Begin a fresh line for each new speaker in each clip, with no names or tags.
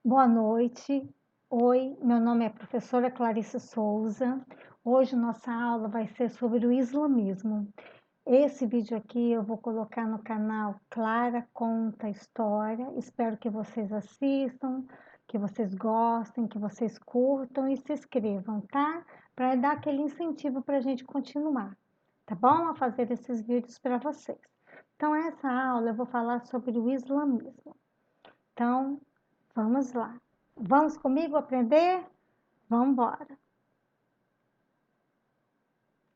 Boa noite. Oi, meu nome é professora Clarice Souza. Hoje nossa aula vai ser sobre o islamismo. Esse vídeo aqui eu vou colocar no canal Clara Conta História. Espero que vocês assistam, que vocês gostem, que vocês curtam e se inscrevam, tá? Para dar aquele incentivo para a gente continuar, tá bom? A fazer esses vídeos para vocês. Então, essa aula eu vou falar sobre o islamismo. Então, vamos lá. Vamos comigo aprender? Vamos embora. Vou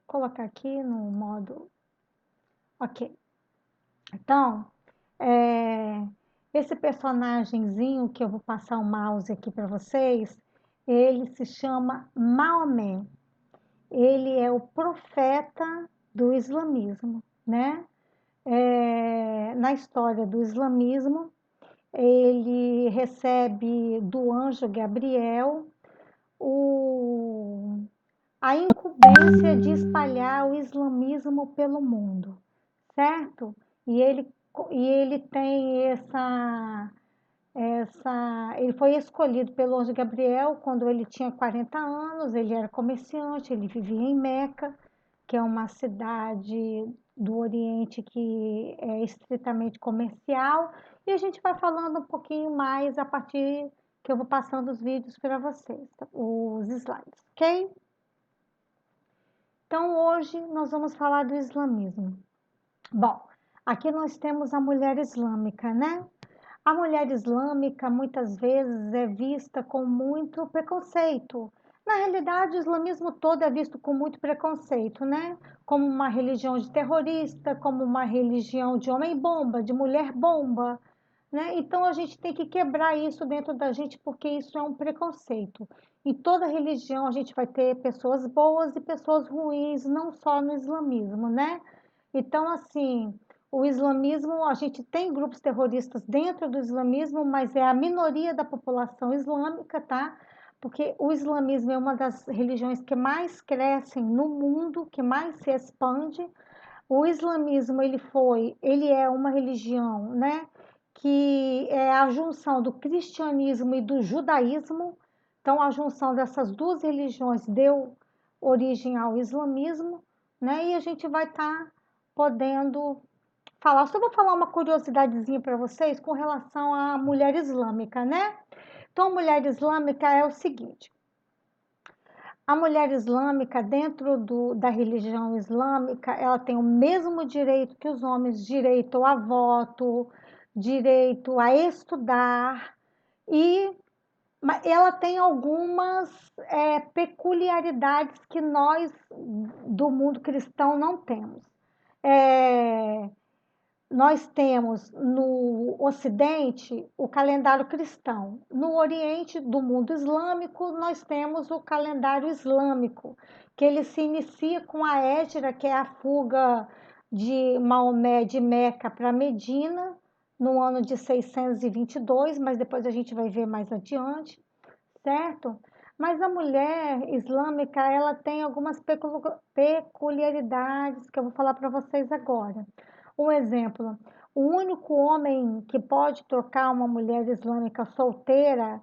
colocar aqui no modo... Ok. Então, é, esse personagemzinho que eu vou passar o mouse aqui para vocês, ele se chama Maomé. Ele é o profeta do islamismo, né? Na história do islamismo, ele recebe do anjo Gabriel o, a incumbência de espalhar o islamismo pelo mundo, certo? E ele tem ele foi escolhido pelo anjo Gabriel quando ele tinha 40 anos, ele era comerciante, ele vivia em Meca, que é uma cidade do Oriente que é estritamente comercial, e a gente vai falando um pouquinho mais a partir que eu vou passando os vídeos para vocês, os slides, ok? Então, hoje nós vamos falar do islamismo. Bom, aqui nós temos a mulher islâmica, né? A mulher islâmica muitas vezes é vista com muito preconceito. Na realidade, o islamismo todo é visto com muito preconceito, né? Como uma religião de terrorista, como uma religião de homem-bomba, de mulher-bomba, né? Então a gente tem que quebrar isso dentro da gente, porque isso é um preconceito. Em toda religião a gente vai ter pessoas boas e pessoas ruins, não só no islamismo, né? Então, assim, o islamismo, a gente tem grupos terroristas dentro do islamismo, mas é a minoria da população islâmica, tá? Porque o islamismo é uma das religiões que mais crescem no mundo, que mais se expande. O islamismo, ele é uma religião, né, que é a junção do cristianismo e do judaísmo. Então, a junção dessas duas religiões deu origem ao islamismo, né? E a gente vai estar podendo falar. Só vou falar uma curiosidadezinha para vocês com relação à mulher islâmica, né? Então, a mulher islâmica é o seguinte: a mulher islâmica, dentro da religião islâmica, ela tem o mesmo direito que os homens, direito a voto, direito a estudar, e ela tem algumas peculiaridades que nós do mundo cristão não temos. É, nós temos no Ocidente o calendário cristão. No Oriente do mundo islâmico, nós temos o calendário islâmico, que ele se inicia com a Hégira, que é a fuga de Maomé de Meca para Medina, no ano de 622, mas depois a gente vai ver mais adiante, certo? Mas a mulher islâmica, ela tem algumas peculiaridades que eu vou falar para vocês agora. Um exemplo, o único homem que pode trocar uma mulher islâmica solteira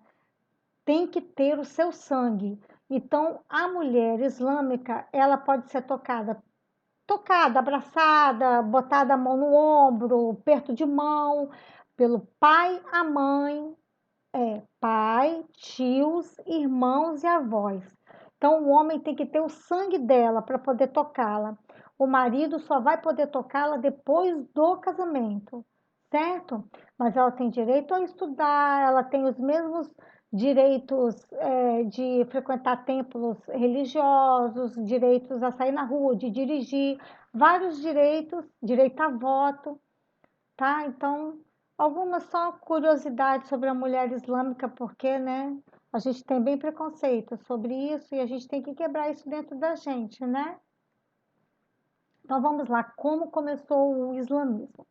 tem que ter o seu sangue. Então, a mulher islâmica, ela pode ser tocada, abraçada, botada a mão no ombro, perto de mão, pelo pai, a mãe, pai, tios, irmãos e avós. Então, o homem tem que ter o sangue dela para poder tocá-la. O marido só vai poder tocá-la depois do casamento, certo? Mas ela tem direito a estudar, ela tem os mesmos direitos de frequentar templos religiosos, direitos a sair na rua, de dirigir, vários direitos, direito a voto, tá? Então, algumas só curiosidades sobre a mulher islâmica, porque, né, a gente tem bem preconceito sobre isso e a gente tem que quebrar isso dentro da gente, né? Então, vamos lá, como começou o islamismo?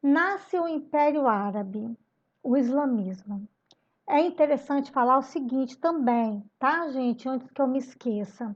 Nasce o Império Árabe, o islamismo. É interessante falar o seguinte também, tá, gente? Antes que eu me esqueça.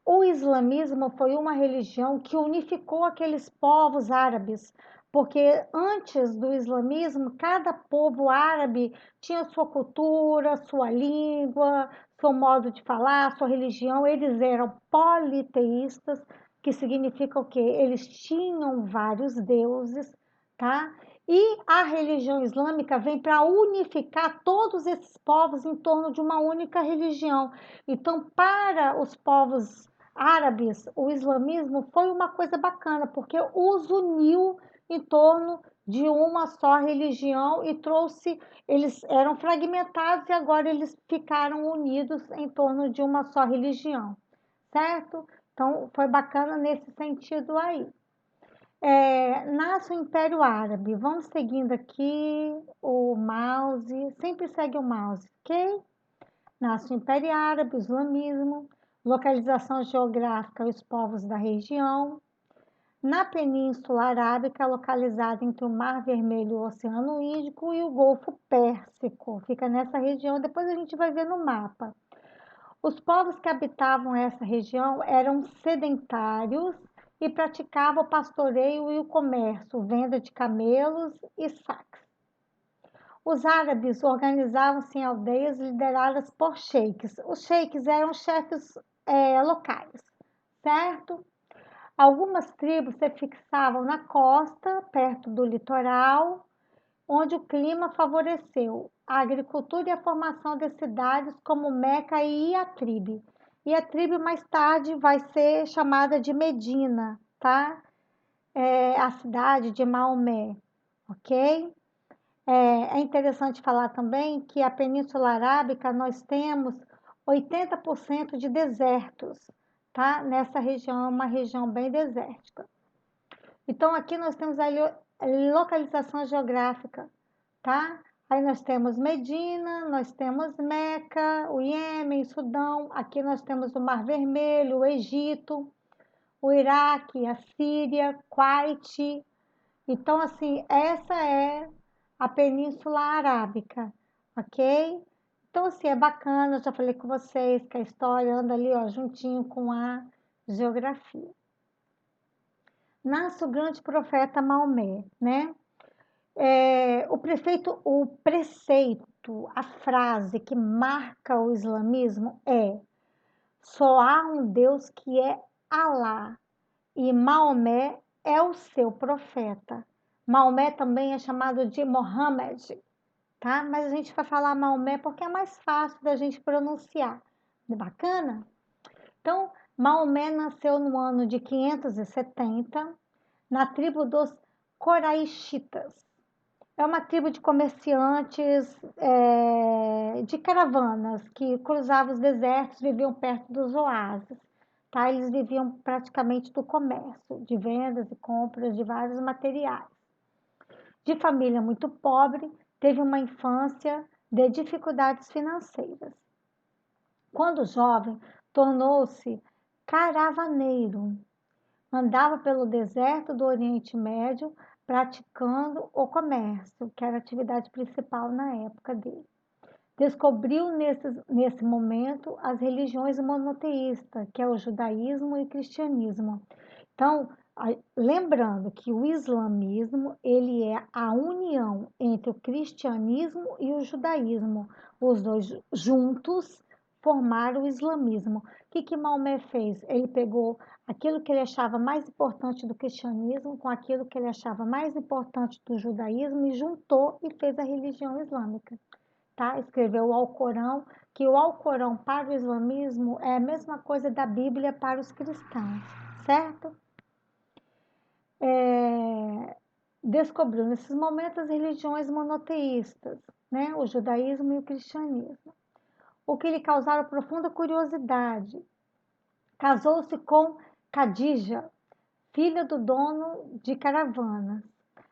O islamismo foi uma religião que unificou aqueles povos árabes, porque antes do islamismo, cada povo árabe tinha sua cultura, sua língua, seu modo de falar, sua religião. Eles eram politeístas, que significa o quê? Eles tinham vários deuses, tá? E a religião islâmica vem para unificar todos esses povos em torno de uma única religião. Então, para os povos árabes, o islamismo foi uma coisa bacana, porque os uniu em torno de uma só religião e trouxe, eles eram fragmentados e agora eles ficaram unidos em torno de uma só religião, certo? Então, foi bacana nesse sentido aí. Nasce o Império Árabe. Vamos seguindo aqui o mouse, sempre segue o mouse, ok? Nasce o Império Árabe, o islamismo, localização geográfica, os povos da região. Na Península Arábica, localizada entre o Mar Vermelho e o Oceano Índico e o Golfo Pérsico. Fica nessa região, depois a gente vai ver no mapa. Os povos que habitavam essa região eram sedentários e praticavam o pastoreio e o comércio, venda de camelos e saques. Os árabes organizavam-se em aldeias lideradas por sheiks. Os sheiks eram chefes locais, certo? Algumas tribos se fixavam na costa, perto do litoral, onde o clima favoreceu a agricultura e a formação de cidades como Meca e Iatribe. Iatribe mais tarde vai ser chamada de Medina, tá? A cidade de Maomé, ok? É interessante falar também que a Península Arábica nós temos 80% de desertos, tá? Nessa região, é uma região bem desértica. Então, aqui nós temos a localização geográfica, tá? Aí nós temos Medina, nós temos Meca, o Iêmen, Sudão. Aqui nós temos o Mar Vermelho, o Egito, o Iraque, a Síria, Kuwait. Então, assim, essa é a Península Arábica, ok? Então, assim, é bacana, eu já falei com vocês que a história anda ali, ó, juntinho com a geografia. Nasce o grande profeta Maomé, né? O preceito, a frase que marca o islamismo é: só há um Deus que é Alá e Maomé é o seu profeta. Maomé também é chamado de Mohammed, tá? Mas a gente vai falar Maomé porque é mais fácil da gente pronunciar. Bacana? Então, Maomé nasceu no ano de 570 na tribo dos Coraixitas. É uma tribo de comerciantes de caravanas que cruzavam os desertos, viviam perto dos oásis. Tá? Eles viviam praticamente do comércio, de vendas e compras de vários materiais. De família muito pobre, teve uma infância de dificuldades financeiras. Quando jovem, tornou-se caravaneiro. Andava pelo deserto do Oriente Médio praticando o comércio, que era a atividade principal na época dele. Descobriu nesse momento as religiões monoteístas, que é o judaísmo e o cristianismo. Então, lembrando que o islamismo, ele é a união entre o cristianismo e o judaísmo. Os dois juntos formaram o islamismo. O que Maomé fez? Ele pegou aquilo que ele achava mais importante do cristianismo com aquilo que ele achava mais importante do judaísmo e juntou e fez a religião islâmica. Tá? Escreveu o Alcorão, que o Alcorão para o islamismo é a mesma coisa da Bíblia para os cristãos, certo? Descobriu nesses momentos as religiões monoteístas, né? O judaísmo e o cristianismo, o que lhe causaram profunda curiosidade. Casou-se com Khadija, filha do dono de caravanas.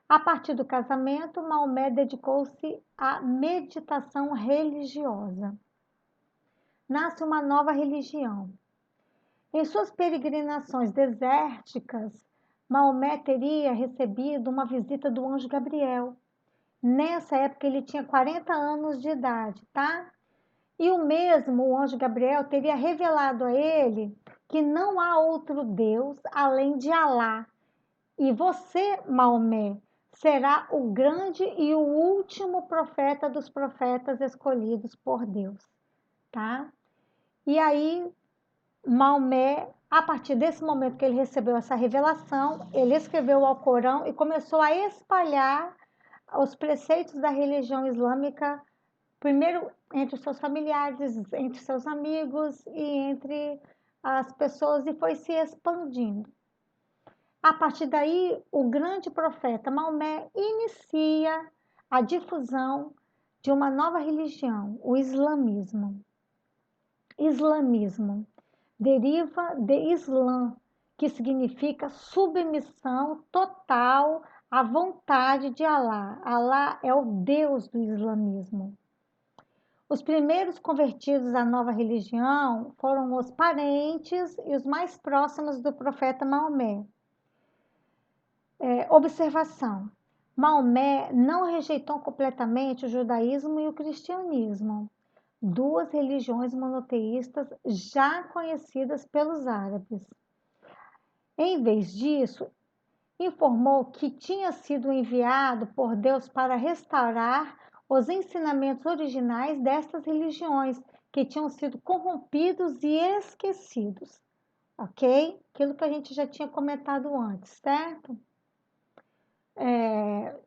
A partir do casamento, Maomé dedicou-se à meditação religiosa. Nasce uma nova religião. Em suas peregrinações desérticas, Maomé teria recebido uma visita do anjo Gabriel. Nessa época ele tinha 40 anos de idade, tá? E o anjo Gabriel, teria revelado a ele que não há outro Deus além de Alá. E você, Maomé, será o grande e o último profeta dos profetas escolhidos por Deus, tá? E aí, Maomé, a partir desse momento que ele recebeu essa revelação, ele escreveu o Alcorão e começou a espalhar os preceitos da religião islâmica, primeiro entre os seus familiares, entre seus amigos e entre as pessoas, e foi se expandindo. A partir daí, o grande profeta Maomé inicia a difusão de uma nova religião, o islamismo. Islamismo deriva de Islã, que significa submissão total à vontade de Alá. Alá é o Deus do islamismo. Os primeiros convertidos à nova religião foram os parentes e os mais próximos do profeta Maomé. Observação: Maomé não rejeitou completamente o judaísmo e o cristianismo, duas religiões monoteístas já conhecidas pelos árabes. Em vez disso, informou que tinha sido enviado por Deus para restaurar os ensinamentos originais destas religiões que tinham sido corrompidos e esquecidos. Ok? Aquilo que a gente já tinha comentado antes, certo?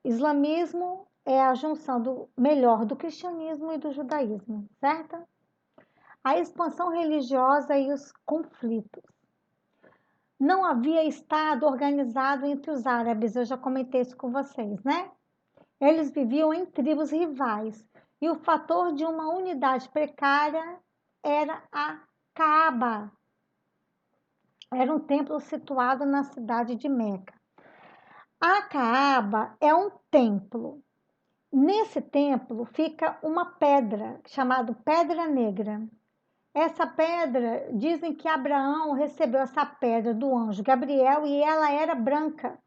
Islamismo é a junção do melhor do cristianismo e do judaísmo, certo? A expansão religiosa e os conflitos. Não havia Estado organizado entre os árabes, eu já comentei isso com vocês, né? Eles viviam em tribos rivais e o fator de uma unidade precária era a Kaaba. Era um templo situado na cidade de Meca. A Kaaba é um templo. Nesse templo fica uma pedra chamada Pedra Negra. Essa pedra, dizem que Abraão recebeu essa pedra do anjo Gabriel e ela era branca.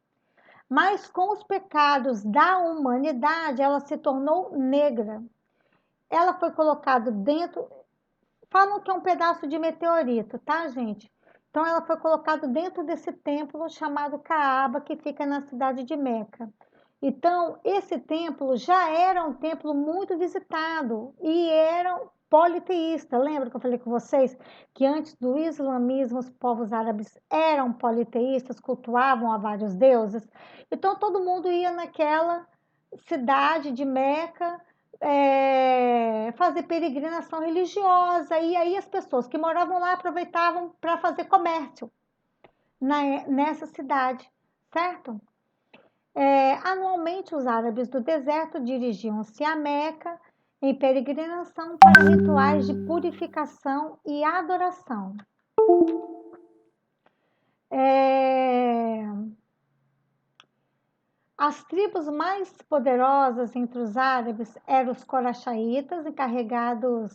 Mas com os pecados da humanidade, ela se tornou negra. Ela foi colocada dentro, falam que é um pedaço de meteorito, tá, gente? Então ela foi colocada dentro desse templo chamado Caaba, que fica na cidade de Meca. Então, esse templo já era um templo muito visitado e era politeísta. Lembra que eu falei com vocês que antes do islamismo os povos árabes eram politeístas, cultuavam a vários deuses? Então, todo mundo ia naquela cidade de Meca fazer peregrinação religiosa, e aí as pessoas que moravam lá aproveitavam para fazer comércio nessa cidade, certo? Anualmente, os árabes do deserto dirigiam-se a Meca em peregrinação para rituais de purificação e adoração. As tribos mais poderosas entre os árabes eram os coraxaitas, encarregados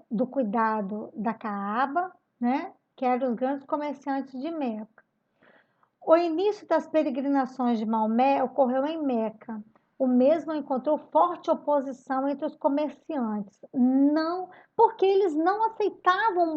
do cuidado da Caaba, né? Que eram os grandes comerciantes de Meca. O início das peregrinações de Maomé ocorreu em Meca. O mesmo encontrou forte oposição entre os comerciantes, não, porque eles não aceitavam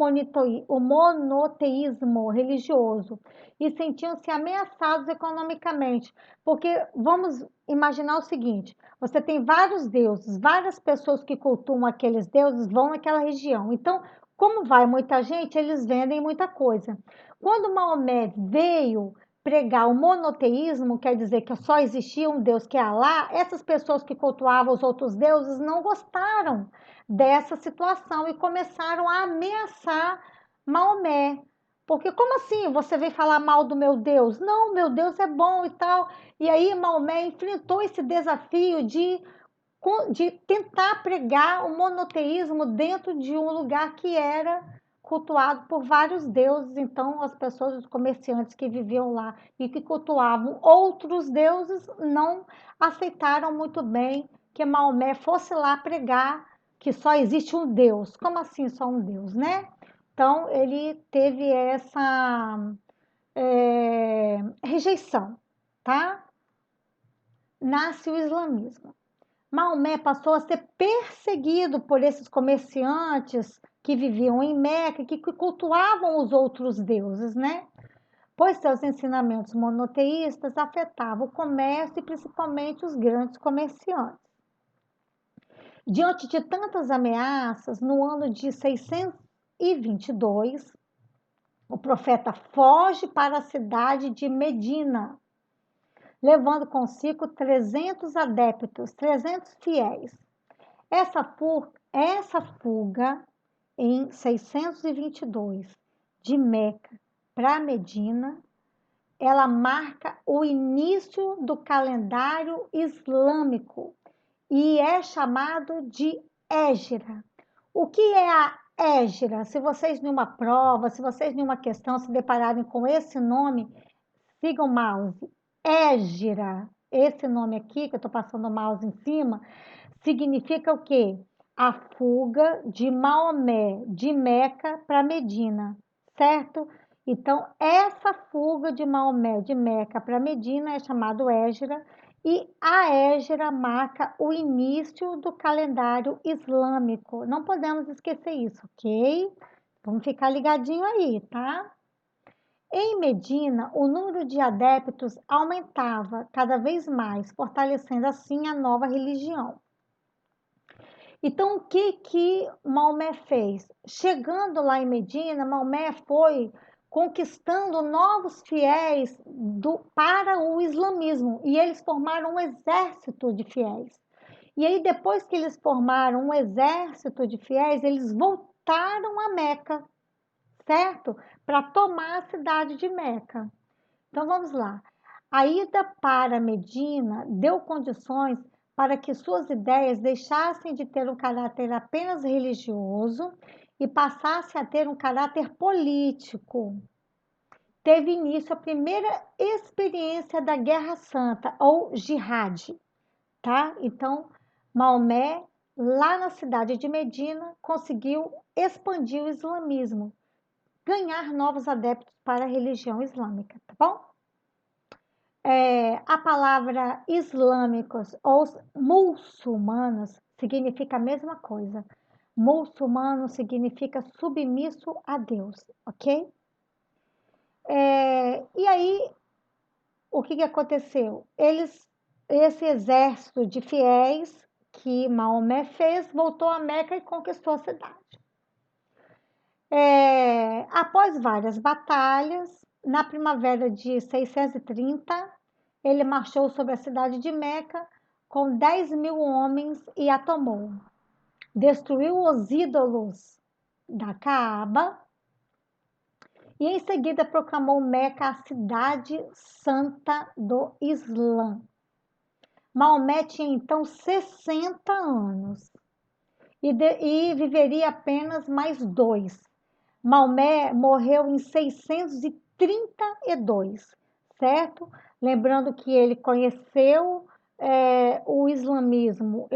o monoteísmo religioso e sentiam-se ameaçados economicamente. Porque vamos imaginar o seguinte: você tem vários deuses, várias pessoas que cultuam aqueles deuses vão naquela região. Então, como vai muita gente, eles vendem muita coisa. Quando Maomé veio pregar o monoteísmo, quer dizer que só existia um Deus, que é Alá, essas pessoas que cultuavam os outros deuses não gostaram dessa situação e começaram a ameaçar Maomé. Porque como assim você vem falar mal do meu Deus? Não, meu Deus é bom e tal. E aí Maomé enfrentou esse desafio de tentar pregar o monoteísmo dentro de um lugar que era cultuado por vários deuses. Então, as pessoas, os comerciantes que viviam lá e que cultuavam outros deuses, não aceitaram muito bem que Maomé fosse lá pregar que só existe um Deus. Como assim só um Deus, né? Então, ele teve essa rejeição, tá? Nasce o islamismo. Maomé passou a ser perseguido por esses comerciantes que viviam em Meca, que cultuavam os outros deuses, né? pois seus ensinamentos monoteístas afetavam o comércio e principalmente os grandes comerciantes. Diante de tantas ameaças, no ano de 622, o profeta foge para a cidade de Medina, levando consigo 300 adeptos, 300 fiéis. Essa fuga em 622 de Meca para Medina, ela marca o início do calendário islâmico e é chamado de Hégira. O que é a Hégira? Se vocês numa prova, se vocês numa questão se depararem com esse nome, sigam o mouse. Hégira, esse nome aqui, que eu estou passando o mouse em cima, significa o quê? A fuga de Maomé, de Meca para Medina, certo? Então, essa fuga de Maomé de Meca para Medina é chamado Hégira, e a Hégira marca o início do calendário islâmico. Não podemos esquecer isso, ok? Vamos ficar ligadinho aí, tá? Em Medina, o número de adeptos aumentava cada vez mais, fortalecendo assim a nova religião. Então, o que Maomé fez? Chegando lá em Medina, Maomé foi conquistando novos fiéis para o islamismo, e eles formaram um exército de fiéis. E aí, depois que eles formaram um exército de fiéis, eles voltaram a Meca, certo? Para tomar a cidade de Meca. Então, vamos lá. A ida para Medina deu condições para que suas ideias deixassem de ter um caráter apenas religioso e passassem a ter um caráter político. Teve início a primeira experiência da Guerra Santa, ou Jihad, tá? Então, Maomé, lá na cidade de Medina, conseguiu expandir o islamismo, ganhar novos adeptos para a religião islâmica, tá bom? A palavra islâmicos ou muçulmanos significa a mesma coisa. Muçulmano significa submisso a Deus, ok? E aí, o que aconteceu? Esse exército de fiéis que Maomé fez, voltou a Meca e conquistou a cidade. Após várias batalhas, na primavera de 630, ele marchou sobre a cidade de Meca com 10.000 homens e a tomou. Destruiu os ídolos da Caaba e em seguida proclamou Meca a cidade santa do Islã. Maomé tinha então 60 anos e viveria apenas mais 2. Maomé morreu em 632, certo? Lembrando que ele conheceu o islamismo,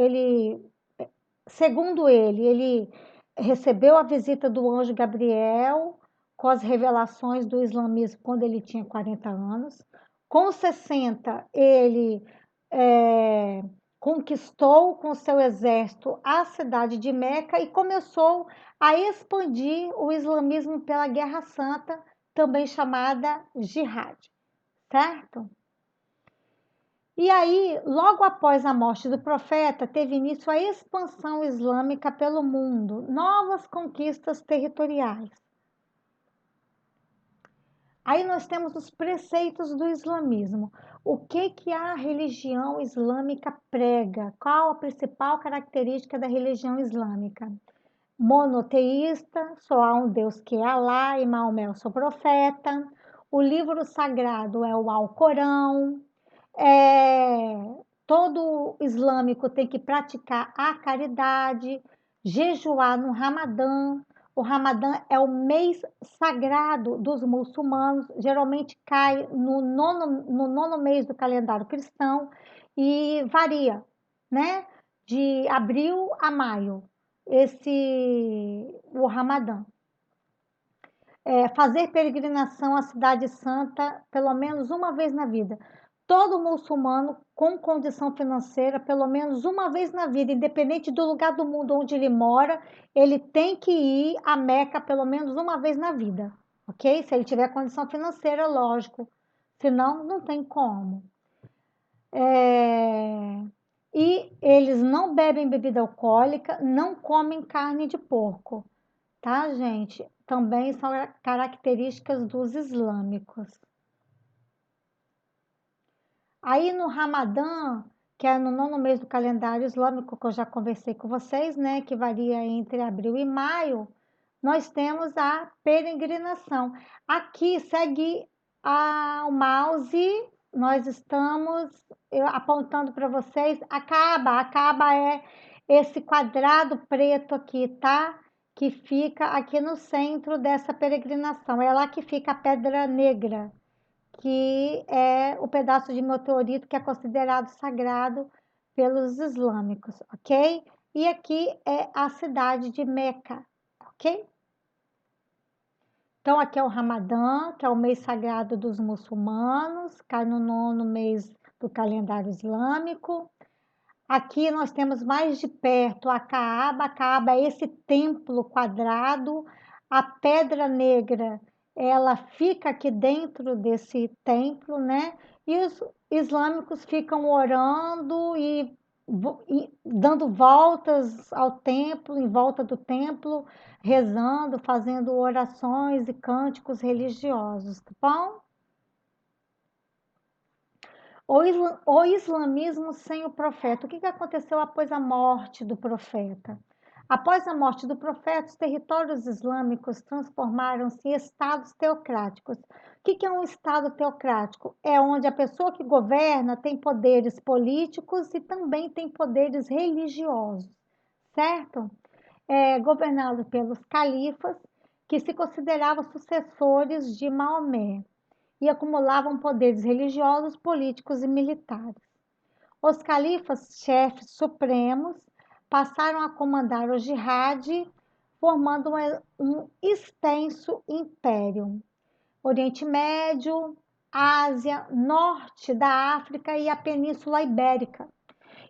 segundo ele recebeu a visita do anjo Gabriel com as revelações do islamismo quando ele tinha 40 anos. Com 60, ele conquistou com seu exército a cidade de Meca e começou a expandir o islamismo pela Guerra Santa, também chamada Jihad, certo? E aí, logo após a morte do profeta, teve início a expansão islâmica pelo mundo, novas conquistas territoriais. Aí nós temos os preceitos do islamismo. O que a religião islâmica prega? Qual a principal característica da religião islâmica? Monoteísta, só há um Deus que é Alá e Maomé é o seu profeta. O livro sagrado é o Alcorão. Todo islâmico tem que praticar a caridade, jejuar no Ramadã. O Ramadã é o mês sagrado dos muçulmanos, geralmente cai no nono mês do calendário cristão e varia, né? De abril a maio, o Ramadã. Fazer peregrinação à Cidade Santa pelo menos uma vez na vida. Todo muçulmano com condição financeira, pelo menos uma vez na vida, independente do lugar do mundo onde ele mora, ele tem que ir a Meca pelo menos uma vez na vida, ok? Se ele tiver condição financeira, lógico. Senão, não tem como. E eles não bebem bebida alcoólica, não comem carne de porco, tá, gente? Também são características dos islâmicos. Aí no Ramadã, que é no nono mês do calendário islâmico, que eu já conversei com vocês, né, que varia entre abril e maio, nós temos a peregrinação. Aqui segue o mouse, nós estamos apontando para vocês a Kaaba. A Kaaba é esse quadrado preto aqui, tá? Que fica aqui no centro dessa peregrinação. É lá que fica a Pedra Negra, que é o pedaço de meteorito que é considerado sagrado pelos islâmicos, ok? E aqui é a cidade de Meca, ok? Então, aqui é o Ramadã, que é o mês sagrado dos muçulmanos, cai no nono mês do calendário islâmico. Aqui nós temos mais de perto a Caaba. A Caaba é esse templo quadrado. A Pedra Negra, ela fica aqui dentro desse templo, né? E os islâmicos ficam orando e dando voltas ao templo, em volta do templo, rezando, fazendo orações e cânticos religiosos, tá bom? O islamismo sem o profeta. O que aconteceu após a morte do profeta? Após a morte do profeta, os territórios islâmicos transformaram-se em estados teocráticos. O que é um estado teocrático? É onde a pessoa que governa tem poderes políticos e também tem poderes religiosos, certo? É governado pelos califas, que se consideravam sucessores de Maomé e acumulavam poderes religiosos, políticos e militares. Os califas, chefes supremos, passaram a comandar o jihad, formando um extenso império. Oriente Médio, Ásia, Norte da África e a Península Ibérica.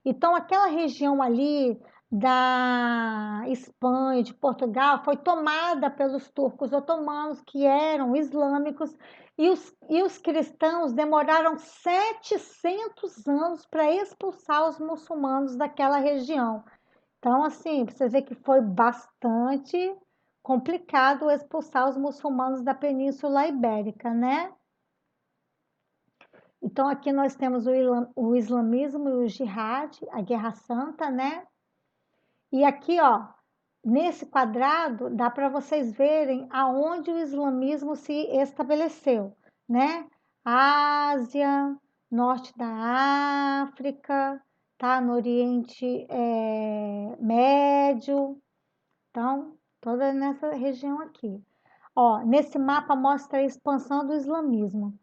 Então, aquela região ali da Espanha, de Portugal, foi tomada pelos turcos otomanos, que eram islâmicos, e os cristãos demoraram 700 anos para expulsar os muçulmanos daquela região. Então, assim, você vê que foi bastante complicado expulsar os muçulmanos da Península Ibérica, né? Então, aqui nós temos o islamismo e o jihad, a Guerra Santa, né? E aqui, ó, nesse quadrado, dá para vocês verem aonde o islamismo se estabeleceu, né? Ásia, norte da África, tá? No Oriente Médio, então, toda nessa região aqui. Ó, nesse mapa mostra a expansão do islamismo.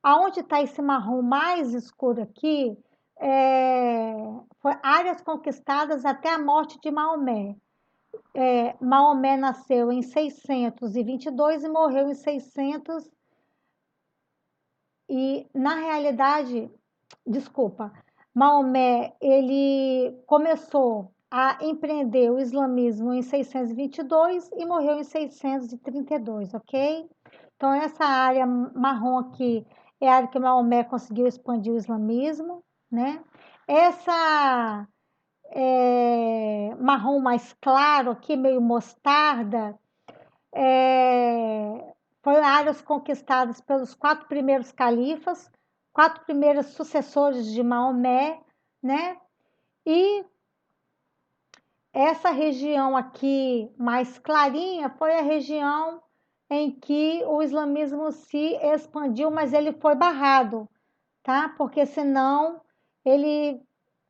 Aonde está esse marrom mais escuro aqui, foi áreas conquistadas até a morte de Maomé. Maomé nasceu em 622 e morreu em 600 e, na realidade, desculpa, Maomé, ele começou a empreender o islamismo em 622 e morreu em 632, ok? Então, essa área marrom aqui é a área que Maomé conseguiu expandir o islamismo, né? Essa marrom mais claro aqui, meio mostarda, foram áreas conquistadas pelos 4 primeiros califas, 4 primeiros sucessores de Maomé, né? E essa região aqui mais clarinha foi a região em que o islamismo se expandiu, mas ele foi barrado, tá? Porque senão ele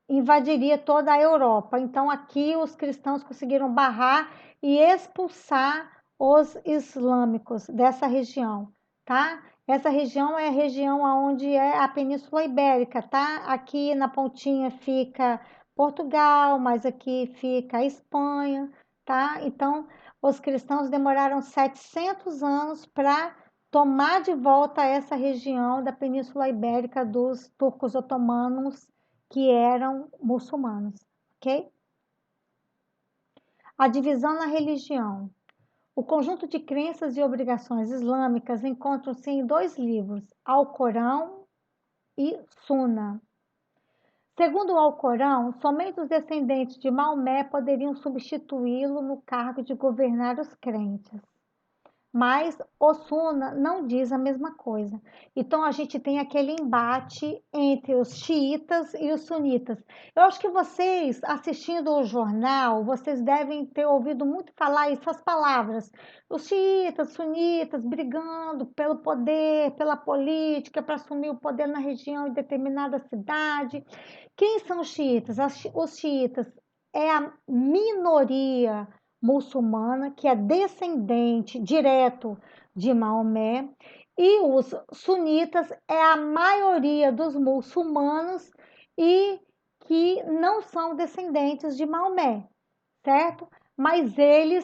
invadiria toda a Europa. Então aqui os cristãos conseguiram barrar e expulsar os islâmicos dessa região, tá? Essa região é a região onde é a Península Ibérica, tá? Aqui na pontinha fica Portugal, mas aqui fica a Espanha, tá? Então, os cristãos demoraram 700 anos para tomar de volta essa região da Península Ibérica dos turcos otomanos que eram muçulmanos, ok? A divisão na religião. O conjunto de crenças e obrigações islâmicas encontram-se em 2 livros, Alcorão e Suna. Segundo o Alcorão, somente os descendentes de Maomé poderiam substituí-lo no cargo de governar os crentes. Mas o Sunna não diz a mesma coisa. Então a gente tem aquele embate entre os xiitas e os sunitas. Eu acho que vocês, assistindo o jornal, vocês devem ter ouvido muito falar essas palavras. Os xiitas, sunitas brigando pelo poder, pela política, para assumir o poder na região em determinada cidade. Quem são os xiitas? Os xiitas é a minoria muçulmana, que é descendente direto de Maomé, e os sunitas é a maioria dos muçulmanos e que não são descendentes de Maomé, certo? Mas eles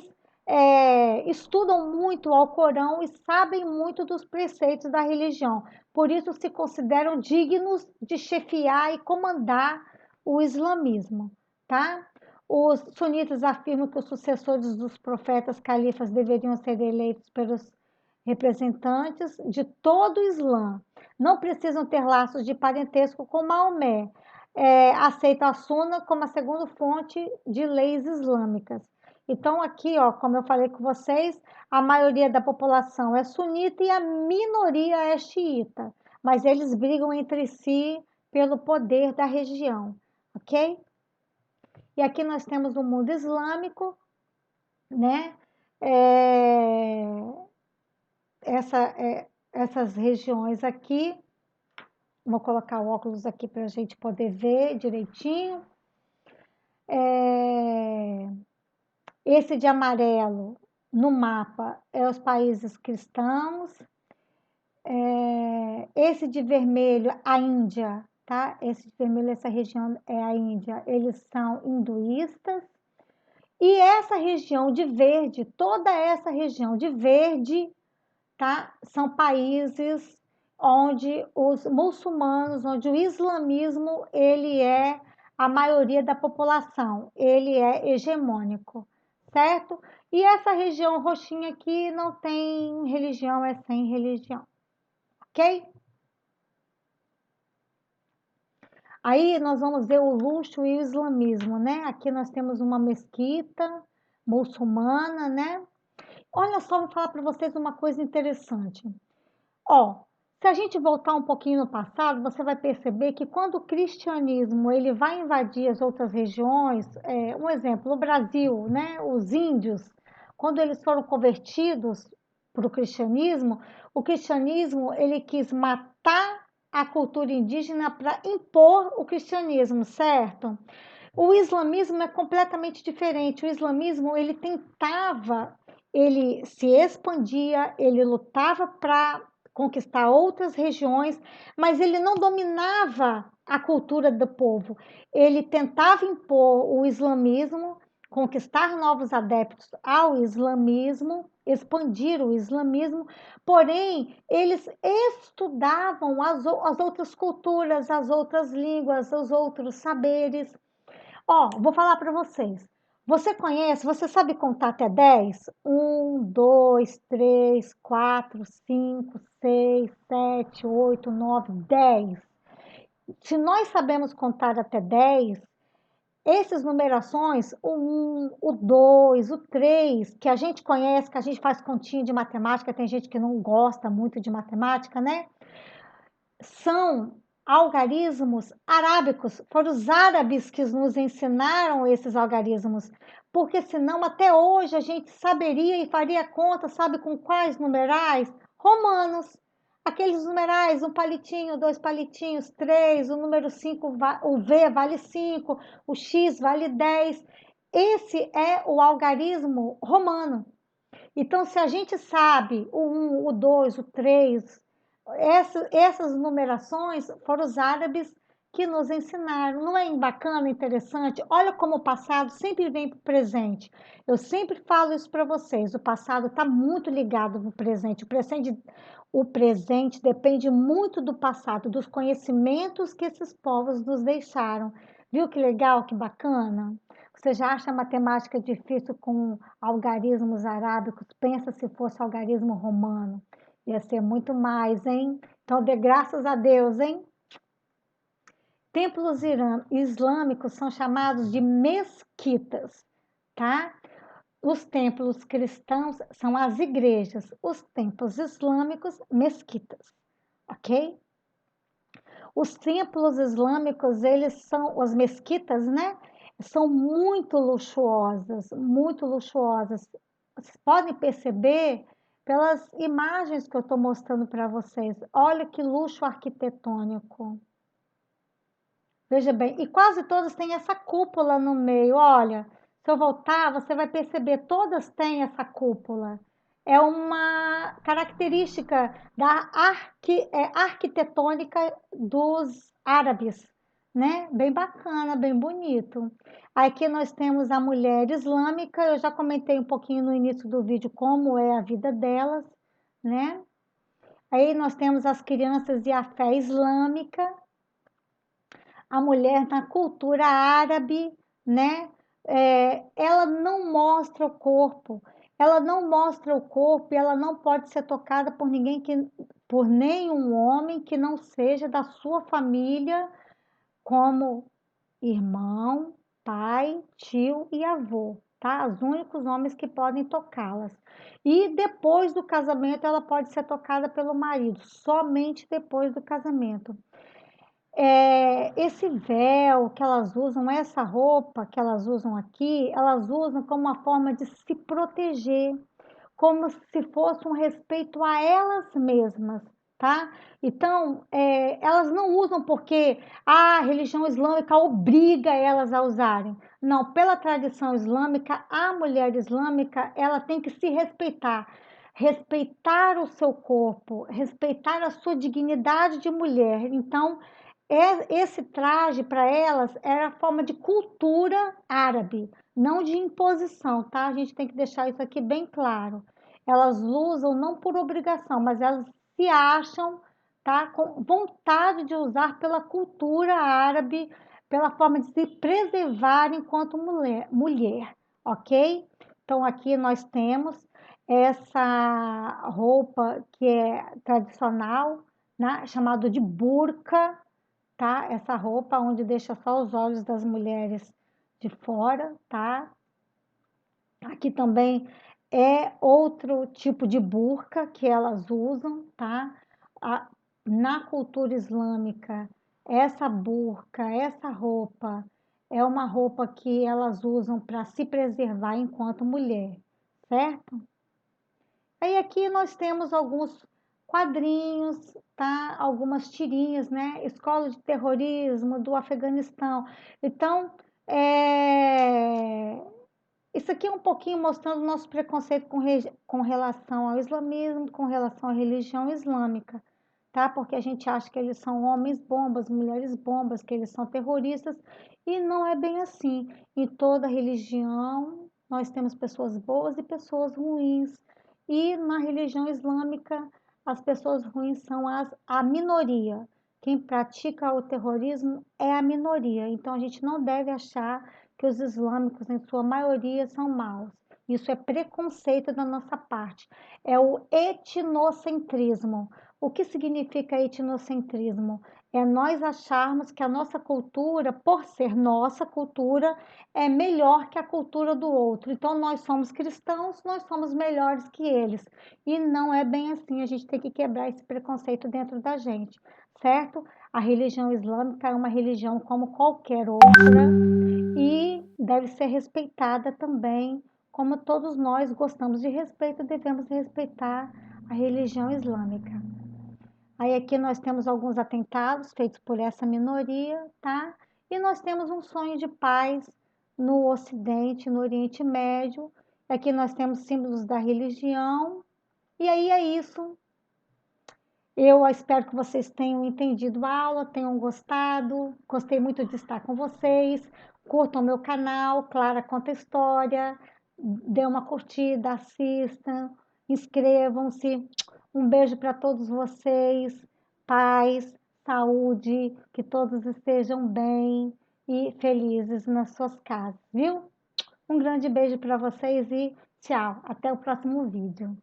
estudam muito o Alcorão e sabem muito dos preceitos da religião. Por isso se consideram dignos de chefiar e comandar o islamismo, tá? Os sunitas afirmam que os sucessores dos profetas califas deveriam ser eleitos pelos representantes de todo o Islã. Não precisam ter laços de parentesco com Maomé. Aceitam a Suna como a segunda fonte de leis islâmicas. Então, aqui, ó, como eu falei com vocês, a maioria da população é sunita e a minoria é xiita. Mas eles brigam entre si pelo poder da região, ok? E aqui nós temos o mundo islâmico, né? É, essa, essas regiões aqui, vou colocar o óculos aqui para a gente poder ver direitinho. Esse de amarelo no mapa é os países cristãos. Esse de vermelho, a Índia, tá? Esse de vermelho, essa região é a Índia. Eles são hinduístas. E essa região de verde, toda essa região de verde, tá? São países onde os muçulmanos, onde o islamismo, ele é a maioria da população, ele é hegemônico, certo? E essa região roxinha aqui não tem religião, é sem religião, ok? Aí nós vamos ver o luxo e o islamismo, né? Aqui nós temos uma mesquita muçulmana, né? Olha só, vou falar para vocês uma coisa interessante. Ó, se a gente voltar um pouquinho no passado, você vai perceber que quando o cristianismo ele vai invadir as outras regiões, um exemplo, o Brasil, né? Os índios, quando eles foram convertidos para o cristianismo ele quis matar a cultura indígena para impor o cristianismo, certo? O islamismo é completamente diferente. O islamismo, ele se expandia, ele lutava para conquistar outras regiões, mas ele não dominava a cultura do povo. Ele tentava impor o islamismo, conquistar novos adeptos ao islamismo, expandir o islamismo, porém, eles estudavam as outras culturas, as outras línguas, os outros saberes. Ó, vou falar para vocês. Você sabe contar até 10? 1, 2, 3, 4, 5, 6, 7, 8, 9, 10. Se nós sabemos contar até 10, essas numerações, o 1, o 2, o 3, que a gente conhece, que a gente faz continha de matemática, tem gente que não gosta muito de matemática, né? São algarismos arábicos, foram os árabes que nos ensinaram esses algarismos, porque senão até hoje a gente saberia e faria conta, sabe com quais numerais? Romanos. Aqueles numerais, um palitinho, dois palitinhos, três, o número 5, o V vale 5, o X vale 10. Esse é o algarismo romano. Então, se a gente sabe o 1, o 2, o 3, essas numerações foram os árabes que nos ensinaram. Não é bacana, interessante? Olha como o passado sempre vem para o presente. Eu sempre falo isso para vocês. O passado está muito ligado no presente. O presente depende muito do passado, dos conhecimentos que esses povos nos deixaram. Viu que legal, que bacana? Você já acha a matemática difícil com algarismos arábicos? Pensa se fosse algarismo romano. Ia ser muito mais, hein? Então, dê graças a Deus, hein? Templos islâmicos são chamados de mesquitas, tá? Os templos cristãos são as igrejas, os templos islâmicos, mesquitas, ok? Os templos islâmicos, eles são, as mesquitas, né? São muito luxuosas, muito luxuosas. Vocês podem perceber pelas imagens que eu estou mostrando para vocês. Olha que luxo arquitetônico. Veja bem, e quase todas têm essa cúpula no meio. Olha, se eu voltar, você vai perceber, todas têm essa cúpula. É uma característica da arquitetônica dos árabes, né? Bem bacana, bem bonito. Aqui nós temos a mulher islâmica, eu já comentei um pouquinho no início do vídeo como é a vida delas, né? Aí nós temos as crianças e a fé islâmica, a mulher na cultura árabe, né? Ela não mostra o corpo, ela não mostra o corpo e ela não pode ser tocada por ninguém por nenhum homem que não seja da sua família, como irmão, pai, tio e avô, tá? Os únicos homens que podem tocá-las. E depois do casamento, ela pode ser tocada pelo marido, somente depois do casamento. Esse véu que elas usam, essa roupa que elas usam aqui, elas usam como uma forma de se proteger, como se fosse um respeito a elas mesmas, tá? Então, elas não usam porque a religião islâmica obriga elas a usarem. Não, pela tradição islâmica, a mulher islâmica, ela tem que se respeitar. Respeitar o seu corpo, respeitar a sua dignidade de mulher. Então, esse traje para elas era a forma de cultura árabe, não de imposição, tá? A gente tem que deixar isso aqui bem claro. Elas usam não por obrigação, mas elas se acham, tá, com vontade de usar pela cultura árabe, pela forma de se preservar enquanto mulher, ok? Então aqui nós temos essa roupa que é tradicional, né, chamado de burca, tá? Essa roupa onde deixa só os olhos das mulheres de fora, tá? Aqui também é outro tipo de burca que elas usam, tá? A- Na cultura islâmica, essa burca, essa roupa, é uma roupa que elas usam para se preservar enquanto mulher, certo? Aí aqui nós temos alguns quadrinhos, tá? Algumas tirinhas, né? Escola de terrorismo do Afeganistão. Então, isso aqui é um pouquinho mostrando o nosso preconceito com relação ao islamismo, com relação à religião islâmica, tá? Porque a gente acha que eles são homens bombas, mulheres bombas, que eles são terroristas, e não é bem assim. Em toda religião, nós temos pessoas boas e pessoas ruins. E na religião islâmica, as pessoas ruins são a minoria. Quem pratica o terrorismo é a minoria. Então, a gente não deve achar que os islâmicos, em sua maioria, são maus. Isso é preconceito da nossa parte. É o etnocentrismo. O que significa etnocentrismo? É nós acharmos que a nossa cultura, por ser nossa cultura, é melhor que a cultura do outro. Então, nós somos cristãos, nós somos melhores que eles. E não é bem assim, a gente tem que quebrar esse preconceito dentro da gente, certo? A religião islâmica é uma religião como qualquer outra e deve ser respeitada também, como todos nós gostamos de respeito, devemos respeitar a religião islâmica. Aí aqui nós temos alguns atentados feitos por essa minoria, tá? E nós temos um sonho de paz no Ocidente, no Oriente Médio. Aqui nós temos símbolos da religião. E aí é isso. Eu espero que vocês tenham entendido a aula, tenham gostado. Gostei muito de estar com vocês. Curtam meu canal, Clara Conta História. Dê uma curtida, assistam, inscrevam-se. Um beijo para todos vocês. Paz, saúde, que todos estejam bem. e felizes nas suas casas, viu? Um grande beijo para vocês e tchau. Até o próximo vídeo.